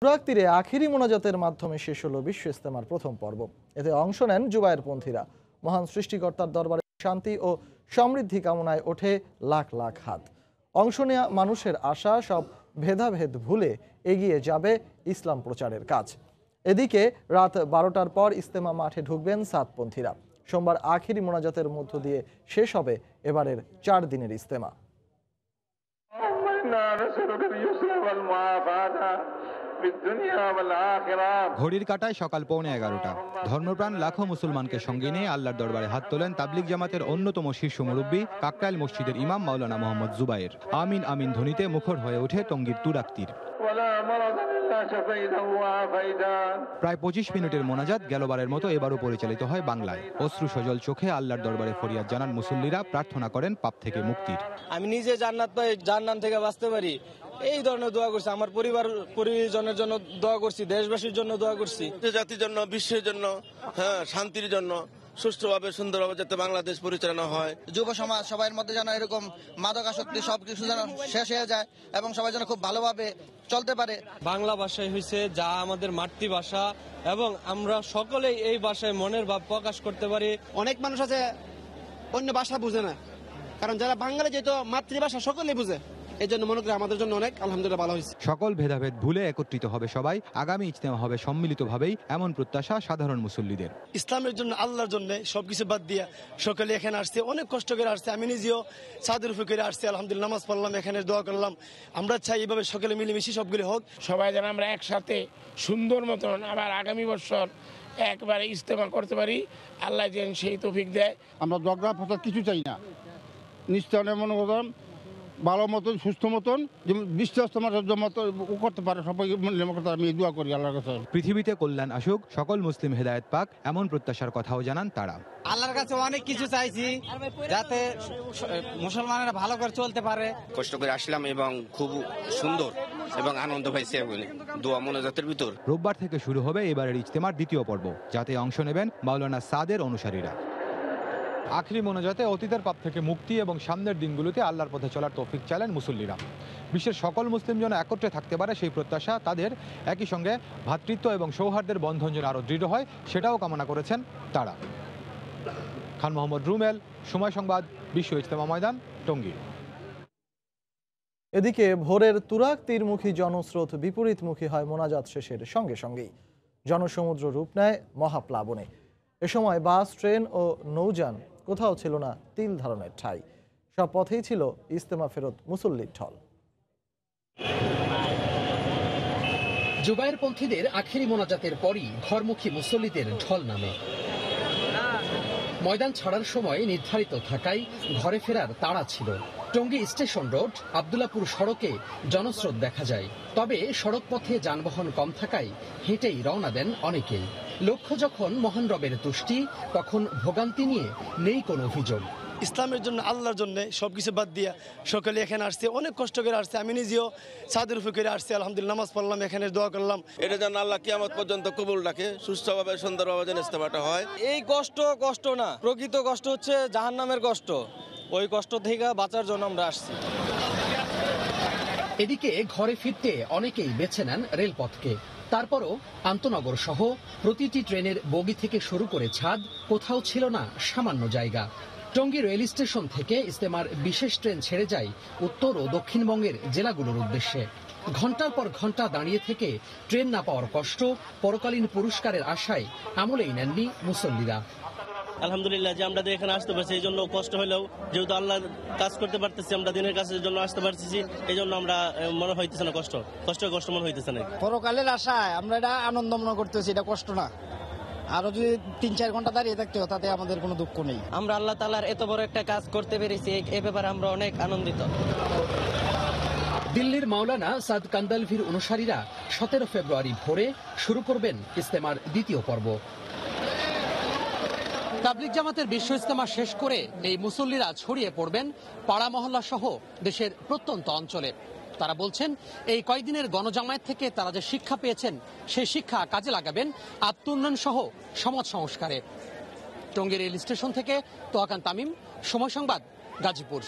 তুরাগ তীরে আখিরি মোনাজাতের মাধ্যমে শেষ হলো বিশ্ব ইজতেমার প্রথম পর্ব। এতে অংশ নেন জুবায়ের পন্থীরা। মহান সৃষ্টিকর্তার দরবারে শান্তি ও সমৃদ্ধি কামনায় ওঠে লাখ লাখ হাত। অংশ নেওয়া মানুষের আশা সব ভেদাভেদ ভুলে এগিয়ে যাবে ইসলাম প্রচারের কাজ। এদিকে রাত 12টার পর ইজতেমা মাঠে ঢুকবেন সাদপন্থীরা। সোমবার আখিরি মোনাজাতের মধ্য দিয়ে শেষ হবে এবারের 4 দিনের ইজতেমা। ঘড়ির কাঁটায় সকাল 11:15। ধর্মপ্রাণ লাখো মুসলমানকে সঙ্গে নিয়ে আল্লাহর দরবারে হাত তোলেন তাবলিগ জামাতের অন্যতম শীর্ষ মুরব্বী কাকরাইল মসজিদের ইমাম মাওলানা মোহাম্মদ জুবায়ের। আমিন আমিন ধ্বনিতে মুখর হয়ে ওঠে টঙ্গীর তুরাগ তীর। প্রায় 25 মিনিটের মোনাজাত গেলবারের মতো এবারও পরিচালিত হয় বাংলায়। অশ্রু সজল চোখে আল্লাহর দরবারে ফরিয়াদ জানান মুসল্লিরা, প্রার্থনা করেন পাপ থেকে মুক্তির। আমি নিজে জান্নাত পাই, জাহান্নাম থেকে বাঁচতে পারি, এই ধরনের দোয়া করছি। আমার পরিজনের জন্য দোয়া করছি, দেশবাসীর জন্য দোয়া করছি, জাতির জন্য, বিশ্বের জন্য, শান্তির জন্য, সুষ্ঠুভাবে সুন্দরভাবে যাতে বাংলাদেশ পরিচালনা হয়। যুব সমাজ সবার মধ্যে যেন এরকম মাদকাসক্তি সবকিছু যেন শেষ হয়ে যায় এবং সবাই যেন খুব ভালোভাবে চলতে পারে। বাংলা ভাষায় হয়েছে যা আমাদের মাতৃভাষা এবং আমরা সকলেই এই ভাষায় মনের ভাব প্রকাশ করতে পারি। অনেক মানুষ আছে অন্য ভাষা বুঝে না, কারণ যারা বাঙালি যেহেতু মাতৃভাষা সকলেই বুঝে, এই জন্য মনে করি আমাদের জন্য অনেক আলহামদুলিল্লাহ ভালো হয়েছে। সকল ভেদাভেদ ভুলে একত্রিত হবে সবাই। আগামী ইজতেমা হবে সম্মিলিতভাবেই, এমন প্রত্যাশা সাধারণ মুসল্লিদের। ইসলামের জন্য, আল্লাহর জন্য সবকিছু বাদ দিয়ে সকলে এখানে আসছে, অনেক কষ্ট করে আসছে। আমি নিজেও ছাদের উপর করে আসছি, আলহামদুলিল্লাহ নামাজ পড়লাম, এখানে দোয়া করলাম। আমরা চাই এইভাবে সকলে মিলেমিশে সবগুলো হোক, সবাই যেন আমরা একসাথে সুন্দর মতন আবার আগামী বছর একবারে ইজতেমা করতে পারি। আল্লাহ যেন সেই তৌফিক দেয়। আমরা ঝগড়া ফসাদ কিছু চাই না, নিশ্চয় মনে করলাম ভালো মতন সুস্থ মতন বিশ্বাস তোমার করতে পারে সবাই আমি দোয়া করি আল্লাহর কাছে। পৃথিবীতে কল্যাণ আসুক, সকল মুসলিম হেদায়েত পাক, এমন প্রত্যাশার কথাও জানান তারা। আল্লাহর কাছে অনেক কিছু চাইছি যাতে মুসলমানেরা ভালো করে চলতে পারে। কষ্ট করে আসলাম এবং খুব সুন্দর এবং আনন্দ পাইছি দোয়া মোনাজাতের ভিতর। রোববার থেকে শুরু হবে এবারের ইজতেমার দ্বিতীয় পর্ব, যাতে অংশ নেবেন মাওলানা সাদের অনুসারীরা। আখিরি মোনাজাতে অতীতের পাপ থেকে মুক্তি এবং সামনের দিনগুলোতে আল্লাহর পথে চলার তৌফিক চাইলেন মুসল্লিরা। বিশ্বের সকল মুসলিম যেন একত্রে থাকতে পারে সেই প্রত্যাশা তাদের। একই সঙ্গে ভ্রাতৃত্ব এবং সৌহার্দ্যের বন্ধন যেন আরও দৃঢ় হয় সেটাও কামনা করেছেন তারা। খান মোহাম্মদ রুমেল, সময় সংবাদ, বিশ্ব ইজতেমা ময়দান, টঙ্গী। এদিকে ভোরের তুরাগ তীরমুখী জনস্রোত বিপরীতমুখী হয় মোনাজাত শেষের সঙ্গে সঙ্গেই। জনসমুদ্র রূপ নেয় মহাপ্লাবনে। এ সময় বাস, ট্রেন ও নৌযান কোথাও ছিল না তিল ধারণের ঠাঁই। সব পথেই ছিল ইজতেমা ফেরত মুসল্লির ঢল। জুবায়ের পন্থীদের আখেরি মোনাজাতের পরই ঘরমুখী মুসল্লিদের ঢল নামে। ময়দান ছাড়ার সময় নির্ধারিত থাকায় ঘরে ফেরার তাড়া ছিল। টঙ্গী স্টেশন রোড, আব্দুল্লাপুর সড়কে জনস্রোত দেখা যায়। তবে সড়ক পথে যানবাহন কম থাকায় হেঁটেই রওনা দেন অনেকেই। লক্ষ্য যখন মহান রবের তুষ্টি, তখন ভোগান্তি নিয়ে নেই কোনো অভিযোগ। ইসলামের জন্য, আল্লাহর জন্য সবকিছু বাদ দিয়ে সকলে এখানে আসছে, অনেক কষ্ট করে আসছে। আমি নিজেও ছাদের উপর করে আসছি, আলহামদুলিল্লাহ নামাজ পড়লাম, এখানে দোয়া করলাম। এটা যেন আল্লাহ কিয়ামত পর্যন্ত কবুল রাখে, সুস্থভাবে সুন্দরভাবে যেন ইজতেমাটা হয়। এই কষ্ট না, প্রকৃত কষ্ট হচ্ছে জাহান্নামের কষ্ট। ওই কষ্ট থেকে বাঁচার জন্য আমরা আসছি। এদিকে ঘরে ফিরতে অনেকেই বেছে নেন রেলপথকে। তারপরও আন্তনগর সহ প্রতিটি ট্রেনের বগি থেকে শুরু করে ছাদ, কোথাও ছিল না সামান্য জায়গা। টঙ্গী রেল স্টেশন থেকে ইজতেমার বিশেষ ট্রেন ছেড়ে যায় উত্তর ও দক্ষিণবঙ্গের জেলাগুলোর উদ্দেশ্যে। ঘন্টার পর ঘন্টা দাঁড়িয়ে থেকে ট্রেন না পাওয়ার কষ্ট, পরকালীন পুরস্কারের আশায় আমলেই নেননি মুসল্লিরা। আলহামদুলিল্লাহ যে আমরা এখানে আসতে পারছি, এই জন্য কষ্ট হলেও যেহেতু আল্লাহ কাজ করতে পারতেছি, আমরা দিনের কাজের জন্য আসতে পারতেছি, এই জন্য আমরা মনে হইতেছে না কষ্ট মনে হইতেছে না। পরকালের আশায় আমরা এটা আনন্দ মনে করতেছি, এটা কষ্ট না। আরো যদি 3-4 ঘন্টা দাঁড়িয়ে থাকতে হয় তাতে আমাদের কোনো দুঃখ নেই। আমরা আল্লাহ তাআলার এত বড় একটা কাজ করতে পেরেছি, এ ব্যাপারে আমরা অনেক আনন্দিত। দিল্লির মাওলানা সাদ কান্দালভির অনুসারীরা 17 ফেব্রুয়ারি ভোরে শুরু করবেন ইজতেমার দ্বিতীয় পর্ব। তাবলিগ জামাতের বিশ্ব ইজতেমা শেষ করে এই মুসল্লিরা ছড়িয়ে পড়বেন পাড়া মহল্লা সহ দেশের প্রত্যন্ত অঞ্চলে। তারা বলছেন এই কয়েকদিনের গণজামায়াত থেকে তারা যে শিক্ষা পেয়েছেন সেই শিক্ষা কাজে লাগাবেন আত্মোন্নয়ন সহ সমাজ সংস্কারে। টঙ্গী রেল স্টেশন থেকে তোয়াকান তামিম, সময় সংবাদ, গাজীপুর।